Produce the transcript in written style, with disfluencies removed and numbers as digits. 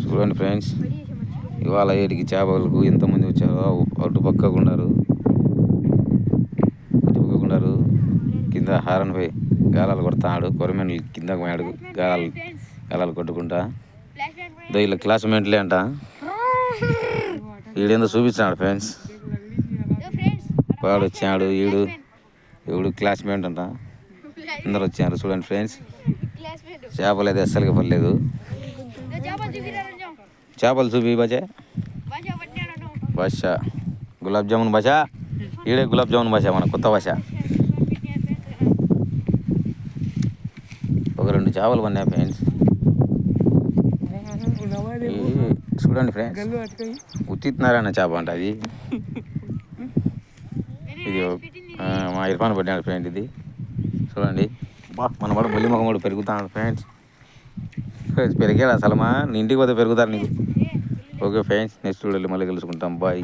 చూడండి ఫ్రెండ్స్, ఇవాళ ఏటికి చేపలకు ఎంతమంది వచ్చారో. అటు పక్కకు ఉన్నారు, ఇటు పక్కకు ఉన్నారు. కింద హారన్ పోయి గాలాలు కొడతాడు, కొరమేను కిందకు పోయాడు గాలాలు కొట్టుకుంటా. వీళ్ళ క్లాస్మేట్లే అంట. వీడేందో చూపించాడు ఫ్రెండ్స్, వాడు వచ్చాడు, ఈడు క్లాస్మేట్ అంట. అందరు వచ్చారు చూడండి ఫ్రెండ్స్. చేపలు అయితే అస్సలుగా పడలేదు. చేపలు చూపి బజా బాషా, గులాబ్ జామున్ బాషా. ఈడే గులాబ్ జామున్ బాషా, మన కొత్త బాషా. ఒక 2 చేపలు పడినాయి ఫ్రెండ్స్. చూడండి ఫ్రెండ్స్, ఉత్తిత్ నారాయణ చేప అంట అది. ఇది మా ఇర్ఫాన్ పడ్డాడు ఫ్రెండ్. ఇది చూడండి, మన వాడు బొల్లి మొహం కూడా పెరుగుతాడు ఫ్రెండ్స్. పెరిగాడు అసలు, మా ఇంటికి పోతే పెరుగుతారు నీకు. ఓకే ఫ్రెండ్స్, నెక్స్ట్ వీడియోలో మళ్ళీ కలుసుకుంటాం. బాయ్.